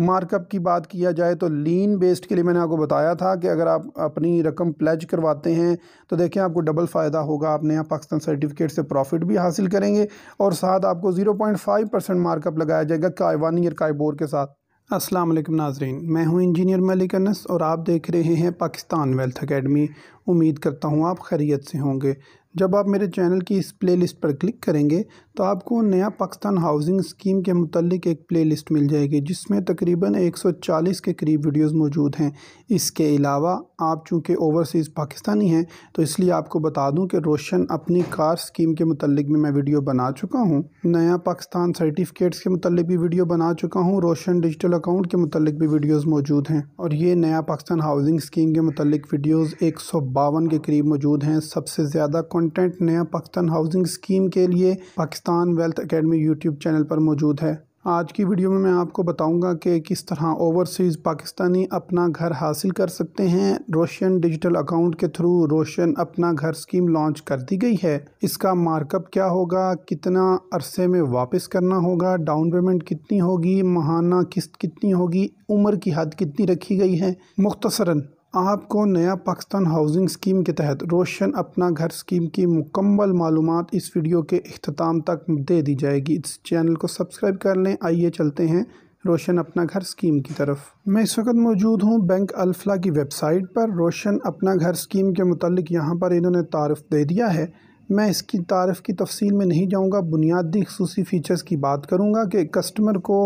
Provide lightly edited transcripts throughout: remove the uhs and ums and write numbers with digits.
Markup की बात किया जाए तो लीन बेस्ड के लिए मैंने आपको बताया था कि अगर आप अपनी रकम प्लेज करवाते हैं तो देखें आपको डबल फ़ायदा होगा। आप नया पाकिस्तान सर्टिफिकेट से प्रॉफिट भी हासिल करेंगे और साथ आपको 0.5% मार्कअप लगाया जाएगा का 1 ईयर काइबोर के साथ। अस्सलाम वालेकुम नाजरीन, मैं हूं इंजीनियर मलिक अनस और आप देख रहे हैं पाकिस्तान वेल्थ एकेडमी। उम्मीद करता हूं आप खैरियत से होंगे। जब आप मेरे चैनल की इस प्लेलिस्ट पर क्लिक करेंगे तो आपको नया पाकिस्तान हाउसिंग स्कीम के मुतालिक एक प्लेलिस्ट मिल जाएगी जिसमें तकरीबन 140 के करीब वीडियोस मौजूद हैं। इसके अलावा आप चूँकि ओवरसीज़ पाकिस्तानी हैं तो इसलिए आपको बता दूं कि रोशन अपनी कार स्कीम के मुतालिक भी मैं वीडियो बना चुका हूं। नया पाकिस्तान सर्टिफिकेट्स के मुतालिक भी वीडियो बना चुका हूं। रोशन डिजिटल अकाउंट के मुतालिक भी वीडियोज़ मौजूद हैं और ये नया पाकिस्तान हाउसिंग स्कीम के मुतालिक वीडियोज़ 152 के करीब मौजूद हैं। सबसे ज़्यादा कंटेंट नया पाकिस्तान हाउसिंग स्कीम के लिए Pakistan wealth academy YouTube channel पर मौजूद है। आज की वीडियो में मैं आपको बताऊंगा कि किस तरह ओवरसीज़ पाकिस्तानी अपना घर हासिल कर सकते हैं। रोशन डिजिटल अकाउंट के थ्रू रोशन अपना घर स्कीम लॉन्च कर दी गई है। इसका मार्कअप क्या होगा, कितना अरसे में वापस करना होगा, डाउन पेमेंट कितनी होगी, माहाना किस्त कितनी होगी, उम्र की हद कितनी रखी गई है। मुख्तसरन आपको नया पाकिस्तान हाउसिंग स्कीम के तहत रोशन अपना घर स्कीम की मुकम्मल मालूमात इस वीडियो के इख्तिताम तक दे दी जाएगी। इस चैनल को सब्सक्राइब कर लें। आइए चलते हैं रोशन अपना घर स्कीम की तरफ। मैं इस वक्त मौजूद हूँ बैंक अल्फला की वेबसाइट पर। रोशन अपना घर स्कीम के मुतालिक यहाँ पर इन्होंने तारफ़ दे दिया है। मैं इसकी तारीफ़ की तफसील में नहीं जाऊँगा, बुनियादी खुसूसी फ़ीचर्स की बात करूँगा कि कस्टमर को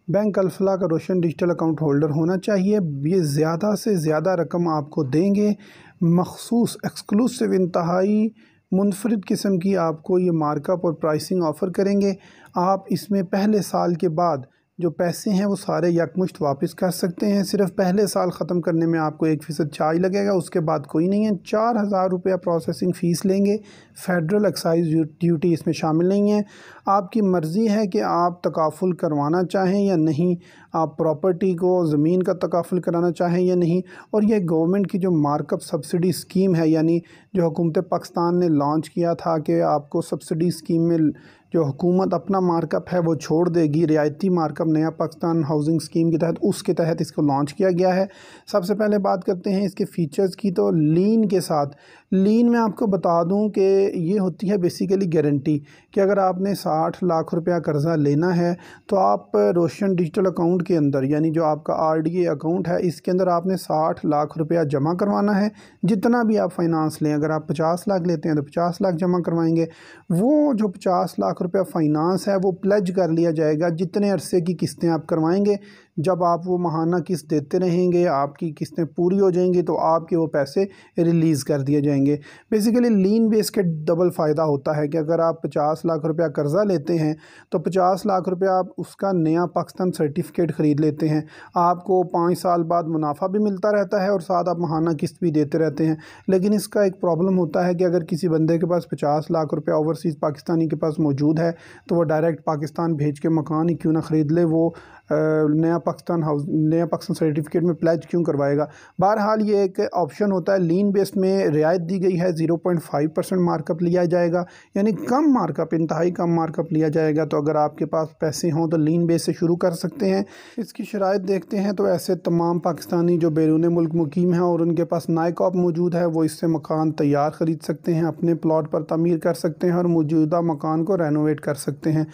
बैंक अल्फला का रोशन डिजिटल अकाउंट होल्डर होना चाहिए। ये ज़्यादा से ज़्यादा रकम आपको देंगे। मखसूस एक्सक्लूसिव इंतहाई मुनफरिद किस्म की आपको ये मार्कअप और प्राइसिंग ऑफ़र करेंगे। आप इसमें पहले साल के बाद जो पैसे हैं वो सारे यकमुश्त वापस कर सकते हैं। सिर्फ पहले साल ख़त्म करने में आपको 1% चार्ज लगेगा, उसके बाद कोई नहीं है। 4000 रुपया प्रोसेसिंग फ़ीस लेंगे। फेडरल एक्साइज ड्यूटी इसमें शामिल नहीं है। आपकी मर्ज़ी है कि आप तकाफुल करवाना चाहें या नहीं, आप प्रॉपर्टी को ज़मीन का तकाफुल कराना चाहें या नहीं। और ये गवर्नमेंट की जो मार्कअप सब्सिडी स्कीम है, यानी जो हुकूमत पाकिस्तान ने लॉन्च किया था कि आपको सब्सिडी स्कीम में जो हुकूमत अपना मार्कअप है वो छोड़ देगी, रियायती मार्कअप नया पाकिस्तान हाउसिंग स्कीम के तहत, उसके तहत इसको लॉन्च किया गया है। सबसे पहले बात करते हैं इसके फ़ीचर्स की। तो लीन के साथ, लीन में आपको बता दूं कि ये होती है बेसिकली गारंटी कि अगर आपने 60 लाख रुपया कर्ज़ा लेना है तो आप रोशन डिजिटल अकाउंट के अंदर, यानी जो आपका RDA अकाउंट है, इसके अंदर आपने 60 लाख रुपया जमा करवाना है। जितना भी आप फाइनेंस लें, अगर आप 50 लाख लेते हैं तो 50 लाख जमा करवाएंगे। वो जो 50 लाख रुपया फाइनेंस है वो प्लेज कर लिया जाएगा। जितने अरसे की किस्तें आप करवाएंगे, जब आप वो माहाना किस्त देते रहेंगे, आपकी किस्तें पूरी हो जाएंगी तो आपके वो पैसे रिलीज़ कर दिए जाएंगे। बेसिकली लीन बेस के डबल फ़ायदा होता है कि अगर आप 50 लाख रुपया कर्ज़ा लेते हैं तो 50 लाख रुपया आप उसका नया पाकिस्तान सर्टिफिकेट ख़रीद लेते हैं। आपको 5 साल बाद मुनाफा भी मिलता रहता है और साथ आप माहाना किस्त भी देते रहते हैं। लेकिन इसका एक प्रॉब्लम होता है कि अगर किसी बंदे के पास 50 लाख रुपया ओवरसीज़ पाकिस्तानी के पास मौजूद है तो वो डायरेक्ट पाकिस्तान भेज के मकान ही क्यों ना ख़रीद ले, वो नया पाकिस्तान सर्टिफिकेट में प्लेज क्यों करवाएगा। बहरहाल ये एक ऑप्शन होता है। लीन बेस में रियायत दी गई है, 0.5% मार्कअप लिया जाएगा, यानी कम मार्कअप, इंतहाई कम मार्कअप लिया जाएगा। तो अगर आपके पास पैसे हों तो लीन बेस से शुरू कर सकते हैं। इसकी शराइत देखते हैं तो ऐसे तमाम पाकिस्तानी जो बैरून मुल्क मुकीम हैं और उनके पास नाइकॉप मौजूद है, वो इससे मकान तैयार ख़रीद सकते हैं, अपने प्लॉट पर तामीर कर सकते हैं और मौजूदा मकान को रेनोवेट कर सकते हैं।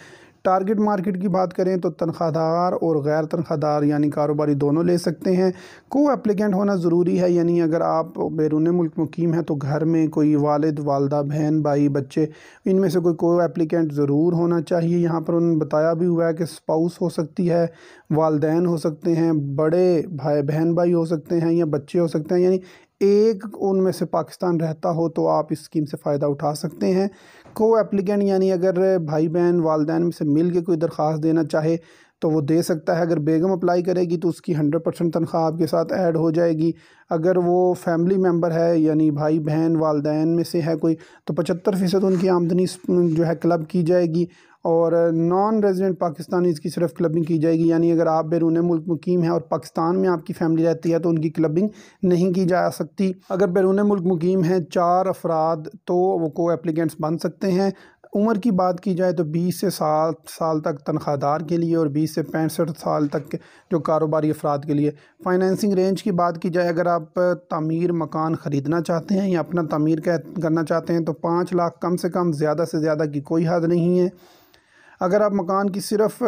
टारगेट मार्केट की बात करें तो तनख्वाहदार और गैर तनख्वाहदार यानी कारोबारी दोनों ले सकते हैं। को एप्लीकेंट होना ज़रूरी है, यानी अगर आप बैरून मुल्क मुकीम हैं तो घर में कोई वालिद, वालदा, बहन, भाई, बच्चे, इनमें से कोई एप्लीकेंट ज़रूर होना चाहिए। यहाँ पर उन्होंने बताया भी हुआ है कि स्पाउस हो सकती है, वालदैन हो सकते हैं, बड़े भाई बहन भाई हो सकते हैं या बच्चे हो सकते हैं, यानी एक उनमें से पाकिस्तान रहता हो तो आप इस स्कीम से फ़ायदा उठा सकते हैं। को एप्लीकेंट यानी अगर भाई बहन वालदैन में से मिल के कोई दरख्वास्त देना चाहे तो वो दे सकता है। अगर बेगम अप्लाई करेगी तो उसकी 100% तनख्वाह आपके साथ ऐड हो जाएगी। अगर वो फैमिली मेम्बर है यानी भाई बहन वालदैन में से है कोई तो 75% उनकी आमदनी जो है क्लब की जाएगी और नॉन रेजिडेंट पाकिस्तानी की सिर्फ क्लबिंग की जाएगी। यानी अगर आप बैरून मुल्क मुकीम हैं और पाकिस्तान में आपकी फैमिली रहती है तो उनकी क्लबिंग नहीं की जा सकती। अगर बैरून मुल्क मुकीम हैं 4 अफराद तो वो को एप्लीकेंट्स बन सकते हैं। उम्र की बात की जाए तो 20 से 60 साल तक तनख्वाहदार के लिए और 20 से 65 साल तक के जो कारोबारी अफराद के लिए। फ़ाइनेंसिंग रेंज की बात की जाए, अगर आप तामीर मकान ख़रीदना चाहते हैं या अपना तामीर करना चाहते हैं तो 5 लाख कम से कम, ज़्यादा से ज़्यादा की कोई हद नहीं है। अगर आप मकान की सिर्फ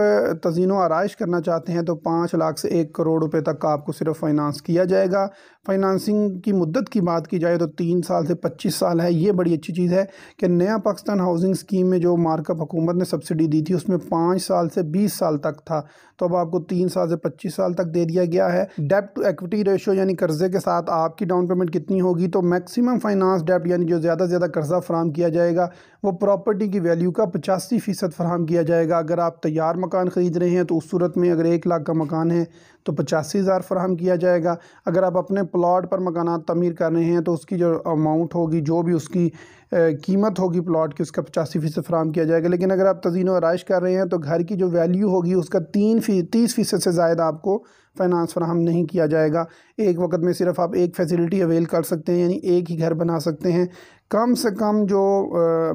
तज़ीनो आराइश करना चाहते हैं तो 5 लाख से 1 करोड़ रुपए तक का आपको सिर्फ फ़ाइनांस किया जाएगा। फ़ाइनांसिंग की मुद्दत की बात की जाए तो 3 साल से 25 साल है। ये बड़ी अच्छी चीज़ है कि नया पाकिस्तान हाउसिंग स्कीम में जो मार्कअप हुकूमत ने सब्सिडी दी थी उसमें 5 साल से 20 साल तक था, तो अब आपको 3 साल से 25 साल तक दे दिया गया है। डेब्ट टू इक्विटी रेशो यानी कर्जे के साथ आपकी डाउन पेमेंट कितनी होगी, तो मैक्सिमम फाइनेंस डेब्ट यानी जो ज़्यादा से ज़्यादा कर्जा फराम किया जाएगा वो प्रॉपर्टी की वैल्यू का 85% फराम किया जाएगा। अगर आप तैयार मकान ख़रीद रहे हैं तो उस सूरत में अगर 1 लाख का मकान है तो 85,000 फराहम किया जाएगा। अगर आप अपने प्लॉट पर मकानात तमीर कर रहे हैं तो उसकी जो अमाउंट होगी, जो भी उसकी कीमत होगी प्लॉट की, उसका 85% फराहम किया जाएगा। लेकिन अगर आप तज़ीनो आराइश कर रहे हैं तो घर की जो वैल्यू होगी उसका 30% से ज़्यादा आपको फ़ाइनांस फराहम नहीं किया जाएगा। एक वक्त में सिर्फ आप एक फैसिलिटी अवेल कर सकते हैं, यानी एक ही घर बना सकते हैं। कम से कम जो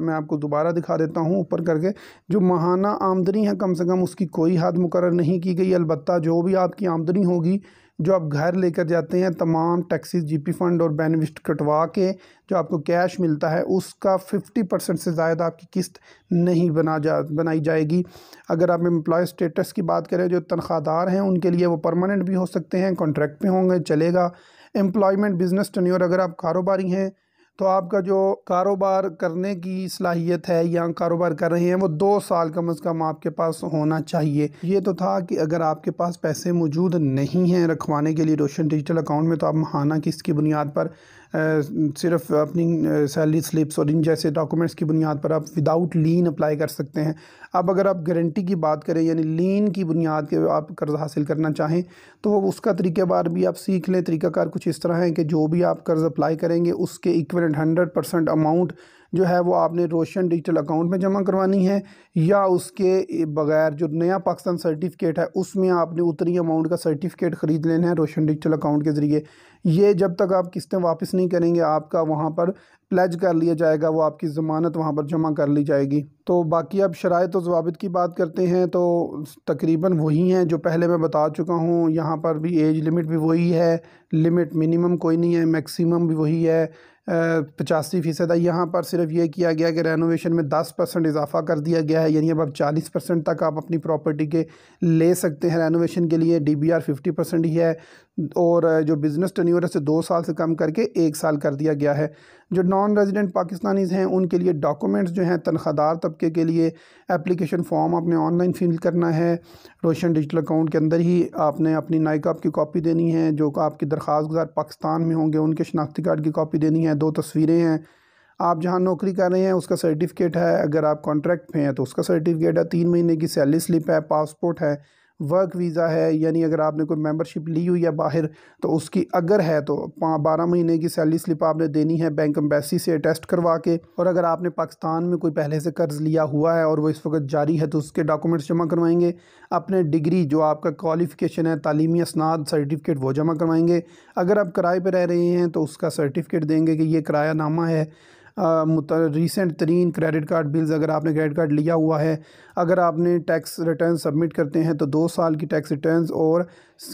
मैं आपको दोबारा दिखा देता हूँ ऊपर करके, जो माहाना आमदनी है कम से कम उसकी कोई हद मुकर्रर नहीं की गई। अलबत्ता जो भी आपकी आमदनी होगी, जो आप घर लेकर जाते हैं, तमाम टैक्सेस, जीपी फ़ंड और बेनिफिट कटवा के जो आपको कैश मिलता है उसका 50% से ज़्यादा आपकी किस्त नहीं बनाई जाएगी। अगर आप एम्प्लॉय स्टेटस की बात करें, जो तनख्वाहदार हैं उनके लिए वो परमानेंट भी हो सकते हैं, कॉन्ट्रैक्ट पे होंगे, चलेगा। एम्प्लॉयमेंट बिजनेस टेन्योर, अगर आप कारोबारी हैं तो आपका जो कारोबार करने की सलाहियत है या कारोबार कर रहे हैं वो 2 साल कम से कम आपके पास होना चाहिए। ये तो था कि अगर आपके पास पैसे मौजूद नहीं हैं रखवाने के लिए रोशन डिजिटल अकाउंट में, तो आप माहाना किस्त की बुनियाद पर सिर्फ अपनी सैलरी स्लिप्स और इन जैसे डॉक्यूमेंट्स की बुनियाद पर आप विदाउट लीन अप्लाई कर सकते हैं। अब अगर आप गारंटी की बात करें यानी लीन की बुनियाद के आप कर्ज़ हासिल करना चाहें तो उसका तरीक़ेकार भी आप सीख लें। तरीक़ाकार कुछ इस तरह है कि जो भी आप कर्ज़ अप्लाई करेंगे उसके इक्विवेलेंट 100% अमाउंट जो है वो आपने रोशन डिजिटल अकाउंट में जमा करवानी है, या उसके बगैर जो नया पाकिस्तान सर्टिफिकेट है उसमें आपने उतनी अमाउंट का सर्टिफिकेट ख़रीद लेना है रोशन डिजिटल अकाउंट के ज़रिए। ये जब तक आप किस्तें वापस नहीं करेंगे आपका वहाँ पर प्लेज कर लिया जाएगा, वो आपकी ज़मानत वहाँ पर जमा कर ली जाएगी। तो बाकी अब शराइत और ज़वाबित की बात करते हैं तो तकरीबन वही हैं जो पहले मैं बता चुका हूँ। यहाँ पर भी एज लिमिट भी वही है, लिमिट मिनिमम कोई नहीं है, मैक्सिमम भी वही है 85%। यहाँ पर सिर्फ ये किया गया कि रेनोवेशन में 10% इजाफा कर दिया गया है, यानी अब 40% तक आप अपनी प्रॉपर्टी के ले सकते हैं रेनोवेशन के लिए। DBR 50% ही है, और जो बिज़नेस टेन्योर से 2 साल से कम करके 1 साल कर दिया गया है। जो नॉन रेजिडेंट पाकिस्तानीज़ हैं उनके लिए डॉक्यूमेंट्स जो हैं, तनख्वाहदार तबके के लिए एप्लीकेशन फ़ॉर्म आपने ऑनलाइन फिल करना है। रोशन डिजिटल अकाउंट के अंदर ही आपने अपनी नाइकाब की कॉपी देनी है, जो आपकी दरख्वास्त गुज़ार पाकिस्तान में होंगे उनके शनाख्ती कार्ड की कॉपी देनी है, 2 तस्वीरें हैं, आप जहाँ नौकरी कर रहे हैं उसका सर्टिफिकेट है, अगर आप कॉन्ट्रैक्ट पे हैं तो उसका सर्टिफिकेट है, 3 महीने की सैलरी स्लिप है, पासपोर्ट है, वर्क वीज़ा है, यानी अगर आपने कोई मेंबरशिप ली हुई है बाहर तो उसकी अगर है तो 12 महीने की सैलरी स्लिप आपने देनी है बैंक एम्बेसी से अटेस्ट करवा के। और अगर आपने पाकिस्तान में कोई पहले से कर्ज़ लिया हुआ है और वो इस वक्त जारी है तो उसके डॉक्यूमेंट्स जमा करवाएंगे। अपने डिग्री जो आपका क्वालिफ़िकेशन है, तालीमी असनाद सर्टिफिकेट, वो जमा करवाएंगे। अगर आप किराए पर रह रहे हैं तो उसका सर्टिफिकेट देंगे कि ये किरायानामा है। रिसेंट तरीन क्रेडिट कार्ड बिल्स, अगर आपने क्रेडिट कार्ड लिया हुआ है, अगर आपने टैक्स रिटर्न सबमिट करते हैं तो 2 साल की टैक्स रिटर्न्स और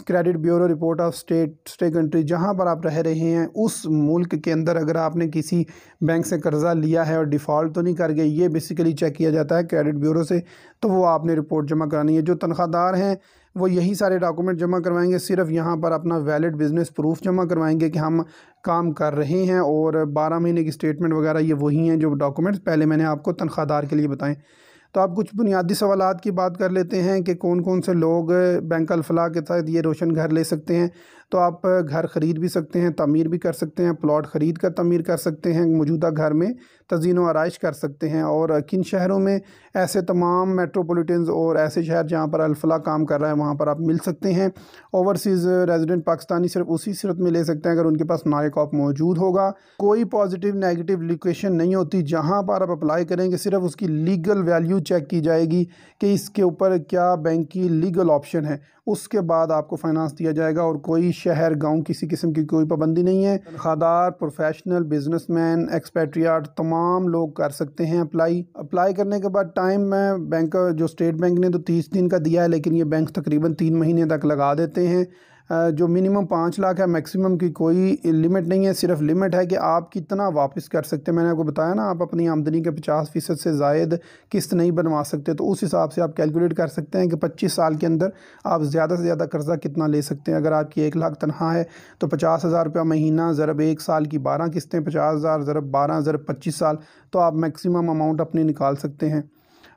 credit bureau report of stay country, जहां पर आप रह रहे हैं उस मुल्क के अंदर अगर आपने किसी बैंक से कर्ज़ा लिया है और डिफ़ॉल्ट तो नहीं कर गए, ये बेसिकली चेक किया जाता है क्रेडिट ब्यूरो से, तो वो आपने रिपोर्ट जमा करानी है। जो तनख्वाहदार हैं वो यही सारे डॉक्यूमेंट जमा करवाएंगे, सिर्फ यहाँ पर अपना वैलिड बिज़नेस प्रूफ जमा करवाएंगे कि हम काम कर रहे हैं, और 12 महीने की स्टेटमेंट वगैरह ये वही हैं जो डॉक्यूमेंट्स पहले मैंने आपको तनख्वाहदार के लिए बताएं। तो आप कुछ बुनियादी सवालात की बात कर लेते हैं कि कौन कौन से लोग बैंक अल-फलाह के तहत ये रोशन घर ले सकते हैं। तो आप घर ख़रीद भी सकते हैं, तमीर भी कर सकते हैं, प्लॉट ख़रीद कर तमीर कर सकते हैं, मौजूदा घर में तज़ीनो आराइश कर सकते हैं। और किन शहरों में ऐसे तमाम मेट्रोपॉलिटन्स और ऐसे शहर जहाँ पर अल-फलाह काम कर रहा है वहाँ पर आप मिल सकते हैं। ओवरसीज़ रेजिडेंट पाकिस्तानी सिर्फ उसी सूरत में ले सकते हैं अगर उनके पास नाइक ऑफ मौजूद होगा। कोई पॉजिटिव नेगेटिव लोकेशन नहीं होती, जहाँ पर आप अप्लाई करेंगे सिर्फ उसकी लीगल वैल्यू चेक की जाएगी कि इसके ऊपर क्या बैंक की लीगल ऑप्शन है, उसके बाद आपको फाइनेंस दिया जाएगा। और कोई शहर गांव किसी किस्म की कोई पाबंदी नहीं है। तनख्वाहदार, प्रोफेशनल, बिजनेसमैन, एक्सपेट्रियाट तमाम लोग कर सकते हैं अप्लाई करने के बाद टाइम में बैंक जो स्टेट बैंक ने तो 30 दिन का दिया है, लेकिन ये बैंक तकरीबन 3 महीने तक लगा देते हैं। जो मिनिमम 5 लाख है, मैक्सिमम की कोई लिमिट नहीं है। सिर्फ लिमिट है कि आप कितना वापस कर सकते हैं। मैंने आपको बताया ना, आप अपनी आमदनी के 50% से ज़ायद किस्त नहीं बनवा सकते, तो उस हिसाब से आप कैलकुलेट कर सकते हैं कि 25 साल के अंदर आप ज़्यादा से ज़्यादा कर्ज़ा कितना ले सकते हैं। अगर आपकी 1 लाख तनख्वाह है तो 50,000 रुपया महीना ज़रब 1 साल की 12 किस्तें, 50,000 ज़रब 12 ज़रब 25 साल, तो आप मैक्सिमम अमाउंट अपनी निकाल सकते हैं।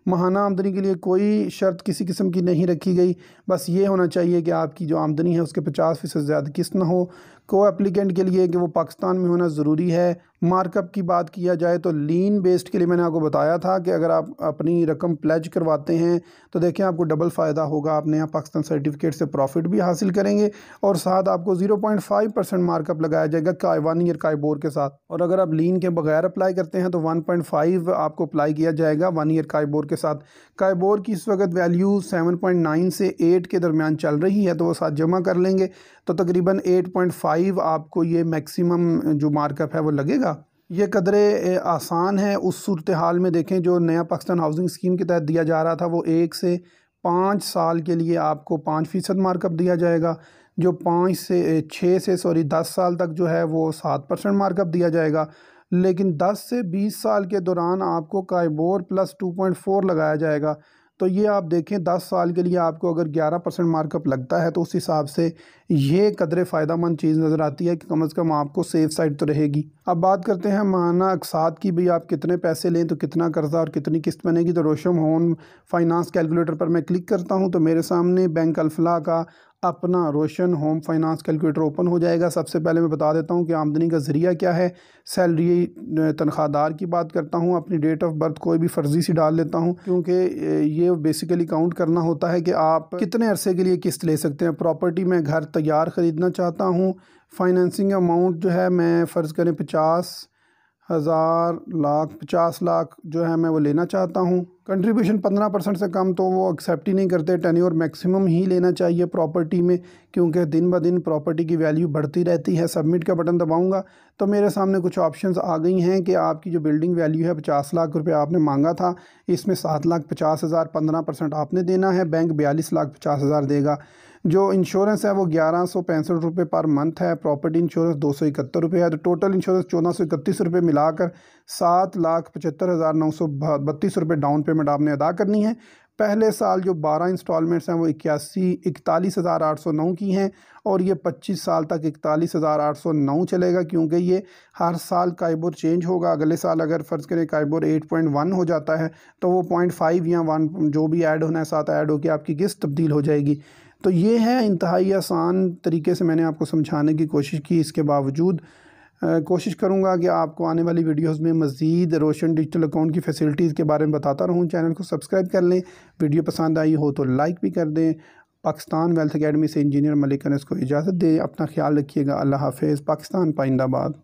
माहाना आमदनी के लिए कोई शर्त किसी किस्म की नहीं रखी गई, बस ये होना चाहिए कि आपकी जो आमदनी है उसके 50% ज़्यादा किस्त ना हो। को एप्लीकेंट के लिए कि वो पाकिस्तान में होना ज़रूरी है। मार्कअप की बात किया जाए तो लीन बेस्ड के लिए मैंने आपको बताया था कि अगर आप अपनी रकम प्लेज करवाते हैं तो देखें आपको डबल फ़ायदा होगा। आप नया पाकिस्तान सर्टिफिकेट से प्रॉफिट भी हासिल करेंगे और साथ आपको 0.5% मार्कअप लगाया जाएगा 1 ईयर काइबोर के साथ। और अगर आप लीन के बगैर अप्लाई करते हैं तो 1.5 आपको अप्लाई किया जाएगा 1 ईयर काइबोर के साथ। काइबोर की इस वक्त वैल्यू 7.9 से 8 के दरमियान चल रही है, तो वो साथ जमा कर लेंगे तो तकरीबन 8.5 आपको ये मैक्सिमम जो मार्कअप है वो लगेगा। ये कदरे आसान है। उस सूरत हाल में देखें जो नया पाकिस्तान हाउसिंग स्कीम के तहत दिया जा रहा था वो 1 से 5 साल के लिए आपको 5% मार्कअप दिया जाएगा। जो 10 साल तक जो है वो 7% मार्कअप दिया जाएगा। लेकिन 10 से 20 साल के दौरान आपको काइबोर प्लस 2.4 लगाया जाएगा। तो ये आप देखें 10 साल के लिए आपको अगर 11% मार्कअप लगता है तो उस हिसाब से ये कदरे फ़ायदेमंद चीज़ नज़र आती है कि कम से कम आपको सेफ साइड तो रहेगी। अब बात करते हैं माहाना अक़सात की, भाई आप कितने पैसे लें तो कितना कर्ज़ा और कितनी किस्त बनेगी। तो रोशन होम फाइनेंस कैलकुलेटर पर मैं क्लिक करता हूँ तो मेरे सामने बैंक अल-फलाह का अपना रोशन होम फाइनेंस कैलकुलेटर ओपन हो जाएगा। सबसे पहले मैं बता देता हूँ कि आमदनी का ज़रिया क्या है। सैलरी तनख्वाहदार की बात करता हूँ। अपनी डेट ऑफ बर्थ कोई भी फर्जी सी डाल लेता हूँ, क्योंकि ये बेसिकली काउंट करना होता है कि आप कितने अरसे के लिए किस्त ले सकते हैं। प्रॉपर्टी में घर तैयार ख़रीदना चाहता हूँ। फाइनेंसिंग अमाउंट जो है मैं फ़र्ज़ करें 50 लाख जो है मैं वो लेना चाहता हूँ। कंट्रीब्यूशन 15% से कम तो वो एक्सेप्ट ही नहीं करते। टेन्योर मैक्सिमम ही लेना चाहिए प्रॉपर्टी में, क्योंकि दिन ब दिन प्रॉपर्टी की वैल्यू बढ़ती रहती है। सबमिट का बटन दबाऊंगा तो मेरे सामने कुछ ऑप्शंस आ गई हैं कि आपकी जो बिल्डिंग वैल्यू है 50 लाख रुपए आपने मांगा था, इसमें 7,50,000 15% आपने देना है। बैंक 42,50,000 देगा। जो इंश्योरेंस है वो 1165 रुपये पर मंथ है। प्रॉपर्टी इंश्योरेंस 271 रुपये है। तो टोटल इंश्योरेंस 1431 रुपये मिलाकर 7,75,932 रुपये डाउन पेमेंट आपने अदा करनी है। पहले साल जो 12 इंस्टॉलमेंट्स हैं वो 41,809 की हैं और ये 25 साल तक 41,809 चलेगा, क्योंकि ये हर साल काइबोर चेंज होगा। अगले साल अगर फ़र्ज़ करें काइबोर 8.1 हो जाता है तो वो 0.5 या 1 जो भी ऐड होना है साथ ऐड होकर आपकी किस्त तब्दील हो जाएगी। तो ये है इंतहाई आसान तरीके से मैंने आपको समझाने की कोशिश की। इसके बावजूद कोशिश करूँगा कि आपको आने वाली वीडियोस में मज़ीद रोशन डिजिटल अकाउंट की फ़ैसिलिटीज़ के बारे में बताता रहूँ। चैनल को सब्सक्राइब कर लें। वीडियो पसंद आई हो तो लाइक भी कर दें। पाकिस्तान वेल्थ अकेडमी से इंजीनियर मलिक अनस को इजाज़त दें। अपना ख्याल रखिएगा। अल्लाह हाफ़िज़। पाकिस्तान पाइंदाबाद।